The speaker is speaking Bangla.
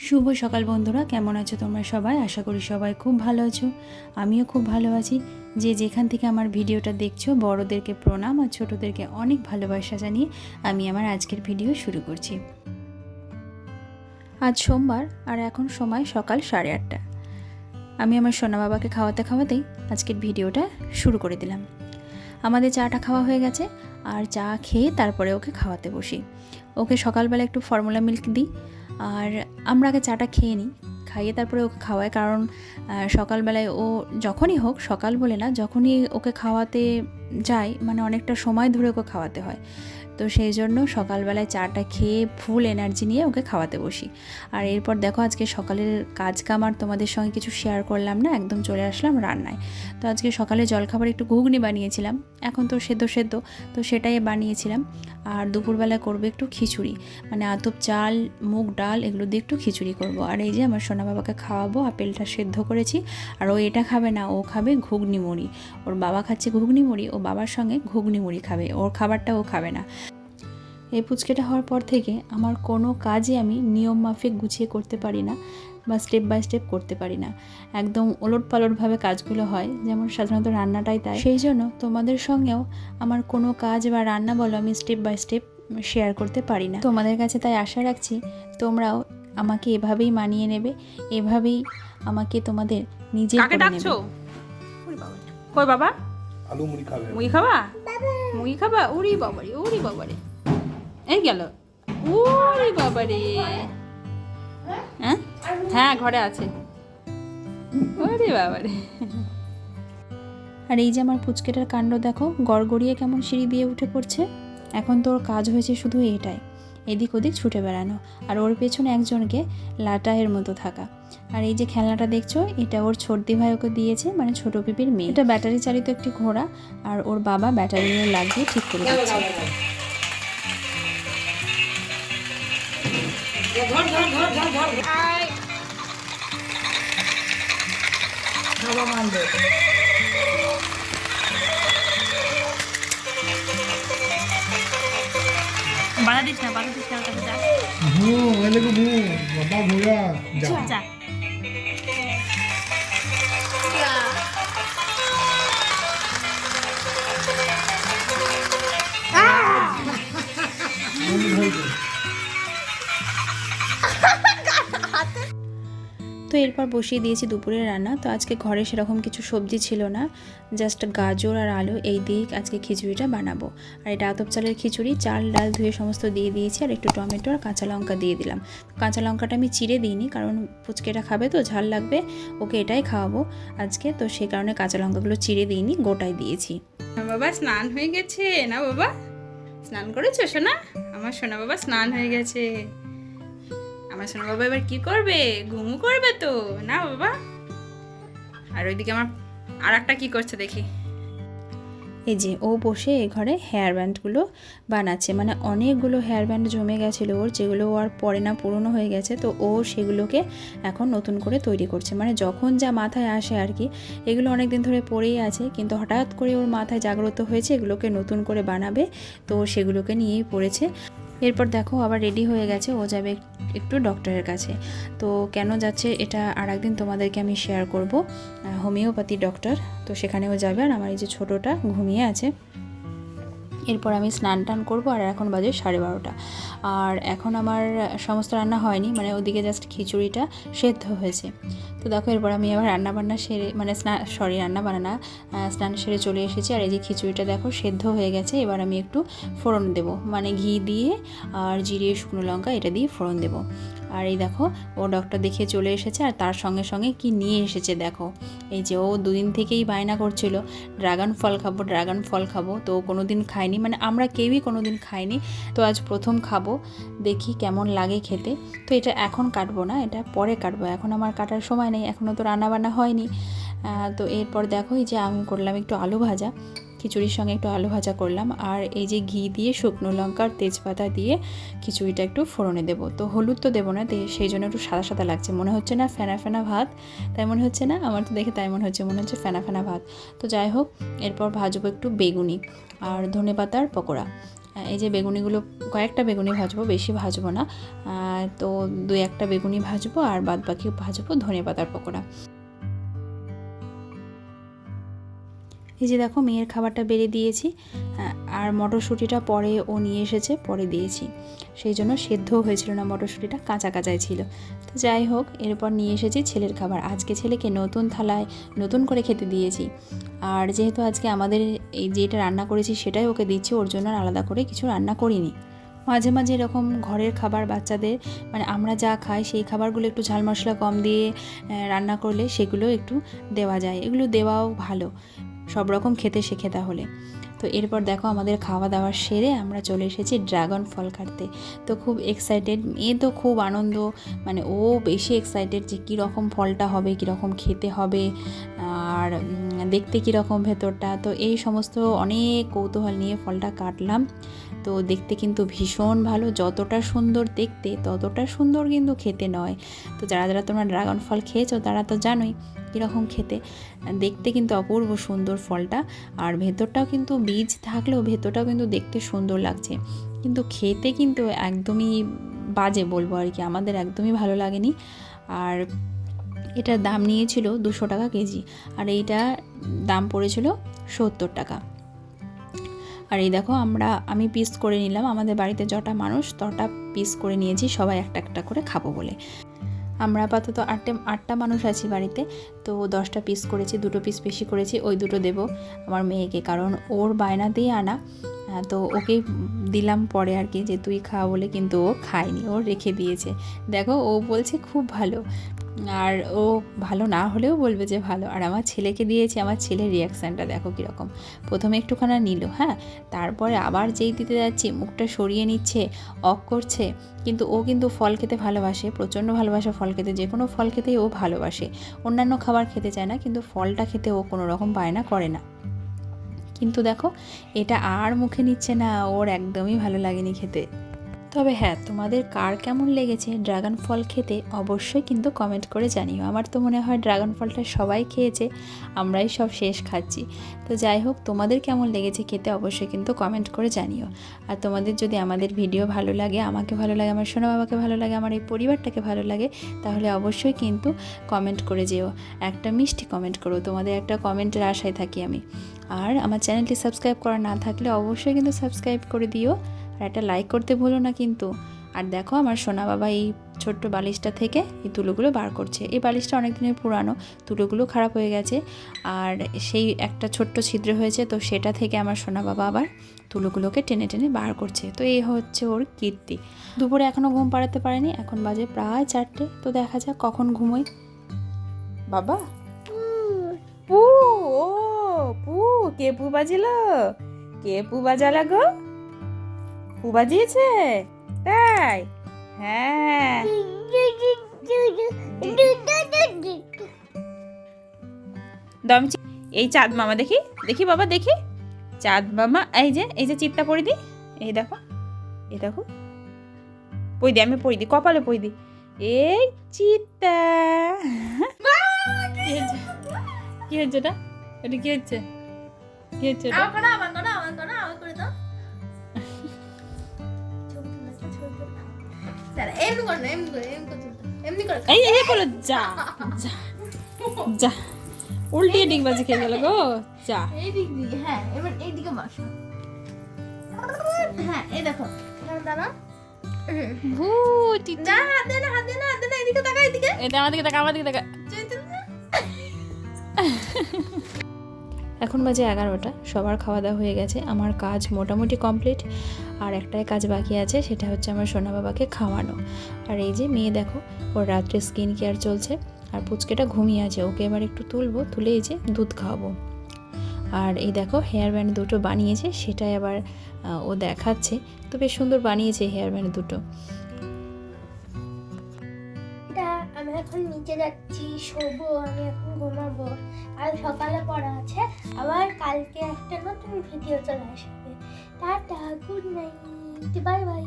শুভ সকাল বন্ধুরা, কেমন আছো তোমরা সবাই? আশা করি সবাই খুব ভালো আছো। আমিও খুব ভালো আছি। যে যেখান থেকে আমার ভিডিওটা দেখছো, বড়োদেরকে প্রণাম আর ছোটোদেরকে অনেক ভালোবাসা জানিয়ে আমি আমার আজকের ভিডিও শুরু করছি। আজ সোমবার আর এখন সময় সকাল 8:30। আমি আমার সোনা বাবাকে খাওয়াতে খাওয়াতেই আজকের ভিডিওটা শুরু করে দিলাম। আমাদের চাটা খাওয়া হয়ে গেছে, আর চা খেয়ে তারপরে ওকে খাওয়াতে বসি। ওকে সকালবেলা একটু ফর্মুলা মিল্ক দিই, আর আমরা আগে চাটা খেয়ে নিই, খাইয়ে তারপরে ওকে খাওয়াই। কারণ সকালবেলায় ও যখনই হোক, সকাল বলে না, যখনই ওকে খাওয়াতে যাই মানে অনেকটা সময় ধরে ওকে খাওয়াতে হয়। তো সেই জন্য সকালবেলায় চাটা খেয়ে ফুল এনার্জি নিয়ে ওকে খাওয়াতে বসি। আর এরপর দেখো আজকে সকালের কাজ কাম আর তোমাদের সঙ্গে কিছু শেয়ার করলাম না, একদম চলে আসলাম রান্নায়। তো আজকে সকালে জলখাবার একটু ঘুগনি বানিয়েছিলাম, এখন তো সেদ্ধ তো সেটাই বানিয়েছিলাম। আর দুপুরবেলা করবো একটু খিচুড়ি, মানে আতপ চাল, মুগ ডাল এগুলো দিয়ে একটু খিচুড়ি করব। আর এই যে আমার সোনা বাবাকে খাওয়াবো, আপেলটা সেদ্ধ করেছি। আর ও এটা খাবে না, ও খাবে ঘুগনি মুড়ি। ওর বাবা খাচ্ছে ঘুগনি মুড়ি, ও বাবার সঙ্গে ঘুগনি মুড়ি খাবে, ওর খাবারটা ও খাবে না। এই পুচকেটা হওয়ার পর থেকে আমার কোনো কাজই আমি নিয়ম মাফিক গুছিয়ে করতে পারি না, বা স্টেপ বাই স্টেপ করতে পারি না। একদম ওলটপালটভাবে কাজগুলো হয়, যেমন সাধারণত রান্নাটাই তাই। সেই জন্য তোমাদের সঙ্গেও আমার কোনো কাজ বা রান্না বলো আমি স্টেপ বাই স্টেপ শেয়ার করতে পারি না। তোমাদের কাছে তাই আশা রাখছি তোমরাও আমাকে এভাবেই মানিয়ে নেবে, এভাবেই আমাকে তোমাদের নিজের করে নেবে। কই বাবা? আলু মুড়ি খাবে। মুড়ি খাবা? মুড়ি খাবা? উড়ি বাবারে, উড়ি বাবারে, এই গেল, উড়ি বাবারে। হ্যাঁ হ্যাঁ, ঘরে আছে। ওরে বাবারে। আর এই যে আমার পুচকেটার কাণ্ড দেখো, গড়গড়িয়ে কেমন সিঁড়ি দিয়ে উঠে পড়ছে। এখন তোর কাজ হয়েছে শুধু এটাই, এদিক ওদিক ছুটে বেড়ানো, আর ওর পেছনে একজনকে লাটায়ের মতো থাকা। আর এই যে খেলনাটা দেখছো, এটা ওর ছোটদি ভাই ওকে দিয়েছে, মানে ছোট পিপির মেয়ে। এটা ব্যাটারি চালিত একটি ঘোড়া, আর ওর বাবা ব্যাটারি লাগিয়ে ঠিক করে দিচ্ছে। বাধা দিস না, বাধা দিস না, ওর কাছে যা। এলে গো বাবা ভোলা যা যা। তো এরপর বসিয়ে দিয়েছি দুপুরের রান্না। তো আজকে ঘরে সেরকম কিছু সবজি ছিল না, জাস্ট গাজর আর আলু এই দিয়ে আজকে খিচুড়িটা বানাবো। আর এটা আতপ চালের খিচুড়ি, চাল ডাল ধুয়ে সমস্ত দিয়ে দিয়েছি, আর একটু টমেটো আর কাঁচা লঙ্কা দিয়ে দিলাম। কাঁচা লঙ্কাটা আমি চিড়ে দিইনি, কারণ পুচকেটা খাবে তো ঝাল লাগবে, ওকে এটাই খাওয়াবো আজকে, তো সেই কারণে কাঁচা লঙ্কাগুলো চিড়ে দিইনি, গোটাই দিয়েছি। বাবা স্নান হয়ে গেছে না? বাবা স্নান করেছো সোনা? আমার সোনা বাবা স্নান হয়ে গেছে। আমার সোনা বাবা এবার কি করবে? ঘুমু করবে তো না বাবা? আর ওইদিকে আমার আর একটা কি করছে দেখি। এই যে ও বসে এই ঘরে হেয়ার ব্যান্ডগুলো বানাচ্ছে, মানে অনেকগুলো হেয়ার ব্যান্ড জমে গেছিলো ওর, যেগুলো ও আর পরে না, পুরনো হয়ে গেছে। তো ও সেগুলোকে এখন নতুন করে তৈরি করছে, মানে যখন যা মাথায় আসে আর কি। এগুলো অনেক দিন ধরে পড়েই আছে, কিন্তু হঠাৎ করে ওর মাথায় জাগ্রত হয়েছে এগুলোকে নতুন করে বানাবে, তো সেগুলোকে নিয়েই পড়েছে। এরপর দেখো আবার রেডি হয়ে গেছে, ও যাবে একটু ডক্টরের কাছে। তো কেন যাচ্ছে এটা আর একদিন তোমাদেরকে আমি শেয়ার করব, হোমিওপ্যাথি ডক্টর। তো সেখানেও যাবে, আর আমার এই যে ছোটোটা ঘুমিয়ে আছে। এরপর আমি স্নান টান করবো, আর এখন বাজে 12:30। আর এখন আমার সমস্ত রান্না হয়নি, মানে ওদিকে জাস্ট খিচুড়িটা সেদ্ধ হয়েছে। তো দেখো এরপর আমি আবার রান্নাবান্না সেরে, মানে স্নান সেরে চলে এসেছি। আর এই যে খিচুড়িটা দেখো সেদ্ধ হয়ে গেছে। এবার আমি একটু ফোড়ন দেবো, মানে ঘি দিয়ে আর জিরে শুকনো লঙ্কা এটা দিয়ে ফোড়ন দেবো। আর এই দেখো ও ডক্টর দেখিয়ে চলে এসেছে, আর তার সঙ্গে সঙ্গে কি নিয়ে এসেছে দেখো। এই যে ও দুদিন থেকেই বায়না করছিল ড্রাগন ফল খাবো, তো কোনো দিন খাইনি, মানে আমরা কেউই কোনো দিন খাইনি। তো আজ প্রথম খাবো, দেখি কেমন লাগে খেতে। তো এটা এখন কাটবো না, এটা পরে কাটবো, এখন আমার কাটার সময় নেই, এখনও তো রান্নাবান্না হয়নি। তো এরপর দেখো এই যে আমি করলাম একটু আলু ভাজা, খিচুড়ির সঙ্গে একটু আলু ভাজা করলাম। আর এই যে ঘি দিয়ে শুকনো লঙ্কা আর তেজপাতা দিয়ে খিচুড়িটা একটু ফোড়নে দেবো। তো হলুদ তো দেবো না, সেই জন্য একটু সাদা সাদা লাগছে, মনে হচ্ছে না ফেনা ফেনা ভাত, তাই মনে হচ্ছে না, আমার তো দেখে তাই মনে হচ্ছে ফেনা ফেনা ভাত। তো যাই হোক, এরপর ভাজবো একটু বেগুনি আর ধনেপাতার পকোড়া। এই যে বেগুনিগুলো কয়েকটা বেগুনি ভাজবো, বেশি ভাজবো না, তো 2-1টা বেগুনি ভাজবো আর বাদ বাকি ভাজবো ধনেপাতার পকোড়া। এই যে দেখো মেয়ের খাবারটা বেড়ে দিয়েছি, আর মটরশুঁটিটা পরে ও নিয়ে এসেছে, পরে দিয়েছি, সেই জন্য সেদ্ধও হয়েছিল না, মটরশুঁটিটা কাঁচা কাঁচাই ছিল। তো যাই হোক, এরপর নিয়ে এসেছি ছেলের খাবার। আজকে ছেলেকে নতুন থালায় নতুন করে খেতে দিয়েছি, আর যেহেতু আজকে আমাদের এই যেটা রান্না করেছি সেটাই ওকে দিচ্ছি, ওর জন্য আলাদা করে কিছু রান্না করিনি। মাঝে মাঝে এরকম ঘরের খাবার বাচ্চাদের মানে আমরা যা খাই সেই খাবারগুলো একটু ঝাল মশলা কম দিয়ে রান্না করলে সেগুলো একটু দেওয়া যায়, এগুলো দেওয়াও ভালো, সব রকম খেতে শেখে তাহলে। তো এরপর দেখো আমাদের খাওয়া দাওয়া সেরে আমরা চলে এসেছি ড্রাগন ফল কাটতে। তো খুব এক্সাইটেড, মেয়ে তো খুব আনন্দ, মানে ও বেশি এক্সাইটেড যে কীরকম ফলটা হবে, কীরকম খেতে হবে, আর দেখতে কীরকম ভেতরটা। তো এই সমস্ত অনেক কৌতূহল নিয়ে ফলটা কাটলাম। তো দেখতে কিন্তু ভীষণ ভালো, যতটা সুন্দর দেখতে ততটা সুন্দর কিন্তু খেতে নয়। তো যারা যারা তোমরা ড্রাগন ফল খেয়েছো তারা তো জানোই কীরকম খেতে, দেখতে কিন্তু অপূর্ব সুন্দর ফলটা, আর ভেতরটাও কিন্তু বীজ থাকলেও ভেতরটাও কিন্তু দেখতে সুন্দর লাগছে, কিন্তু খেতে কিন্তু একদমই বাজে বলবো আর কি, আমাদের একদমই ভালো লাগেনি। আর এটার দাম নিয়েছিল 200 টাকা কেজি, আর এইটা দাম পড়েছিল 70 টাকা। আর এই দেখো আমি পিস করে নিলাম, আমাদের বাড়িতে যটা মানুষ তটা পিস করে নিয়েছি, সবাই একটা একটা করে খাবো বলে। আমরা আপাতত 8টা মানুষ আছি বাড়িতে, তো 10টা পিস করেছি, 2টো পিস বেশি করেছি, ওই 2টো দেবো আমার মেয়েকে, কারণ ওর বায়না দিয়ে আনা, তো ওকে দিলাম পরে আর কি, যে তুই খা বলে, কিন্তু ও খায়নি, ও রেখে দিয়েছে। দেখো ও বলছে খুব ভালো, আর ও ভালো না হলেও বলবে যে ভালো। আর আমার ছেলেকে দিয়েছি, আমার ছেলের রিয়াকশানটা দেখো কীরকম, প্রথমে একটুখানি নিল, হ্যাঁ, তারপরে আবার যেই দিতে যাচ্ছি মুখটা সরিয়ে নিচ্ছে, অফ করছে। কিন্তু ও কিন্তু ফল খেতে ভালোবাসে, প্রচণ্ড ভালোবাসে ফল খেতে, যে কোনো ফল খেতেই ও ভালোবাসে, অন্যান্য খাবার খেতে চায় না, কিন্তু ফলটা খেতে ও কোনো রকম বায়না করে না। কিন্তু দেখো এটা আর মুখে নিচ্ছে না, ওর একদমই ভালো লাগেনি খেতে। তবে হ্যাঁ, তোমাদের কার কেমন লেগেছে ড্রাগন ফল খেতে অবশ্যই কিন্তু কমেন্ট করে জানিও। আমার তো মনে হয় ড্রাগন ফলটা সবাই খেয়েছে, আমরাই সব শেষ খাচ্ছি। তো যাই হোক, তোমাদের কেমন লেগেছে খেতে অবশ্যই কিন্তু কমেন্ট করে জানিও। আর তোমাদের যদি আমাদের ভিডিও ভালো লাগে, আমাকে ভালো লাগে, আমার সোনা বাবাকে ভালো লাগে, আমার এই পরিবারটাকে ভালো লাগে, তাহলে অবশ্যই কিন্তু কমেন্ট করে যেও, একটা মিষ্টি কমেন্ট করো, তোমাদের একটা কমেন্টের আশায় থাকি আমি। আর আমার চ্যানেলটি সাবস্ক্রাইব করা না থাকলে অবশ্যই কিন্তু সাবস্ক্রাইব করে দিও, আর একটা লাইক করতে ভুলো না কিন্তু। আর দেখো আমার সোনা বাবা এই ছোট্ট বালিশটা থেকে এই তুলোগুলো বার করছে। এই বালিশটা অনেক দিনের পুরানো, তুলোগুলো খারাপ হয়ে গেছে, আর সেই একটা ছোট্ট ছিদ্র হয়েছে, তো সেটা থেকে আমার সোনা বাবা আবার তুলোগুলোকে টেনে টেনে বার করছে। তো এই হচ্ছে ওর কীর্তি। দুপুরে এখনও ঘুম পাড়াতে পারেনি, এখন বাজে প্রায় 4টে, তো দেখা যাক কখন ঘুমোই। বাবা পু, ও পু, কে পু বাজিল, কে পু বাজালা গো, পু বাজিয়েছে তাই? হ্যাঁ, এই চাঁদ মামা, দেখি দেখি বাবা, দেখি চাঁদ মামা, এই যে চিত্তা পড়ি দি, এই দেখো, এই দেখো, পই দি, আমি পই দি, কপালে পই দি, এই চিত্তা। কি হচ্ছে এটা, এটা কি হচ্ছে, কি হচ্ছে এটা? এই করো, যা যা যা, উল্টিয়ে ডিগবাজি খেয়ে গেল গো, যা। এই দিক দিয়ে, হ্যাঁ, এবার এই দিকে বসো। হ্যাঁ, এই দেখো, দাঁড়া, ভূত, না, হাত দে না, এদিকে তাকা, এদিকে, এটা আমার দিকে তাকা, আমার দিকে তাকা। এখন বাজে 11টা, সবার খাওয়া দাওয়া হয়ে গেছে, আমার কাজ মোটামুটি কমপ্লিট, আর একটাই কাজ বাকি আছে, সেটা হচ্ছে আমার সোনা বাবাকে খাওয়ানো। আর এই যে মেয়ে দেখো, ওর রাত্রে স্কিন কেয়ার চলছে, আর পুচকেটা ঘুমিয়ে আছে, ওকে এবার একটু তুলবো, তুলে এই যে দুধ খাওয়াবো। আর এই দেখো হেয়ার ব্যান্ড 2টো বানিয়েছে, সেটাই আবার ও দেখাচ্ছে, তো বেশ সুন্দর বানিয়েছে হেয়ার ব্যান্ড 2টো। আমি এখন নিচে যাচ্ছি, শোবো, আমি এখন ঘুমাবো, কাল সকালে পড়া আছে, আবার কালকে একটা নতুন ভিডিও চলে আসবে। Tata, good night, bye bye.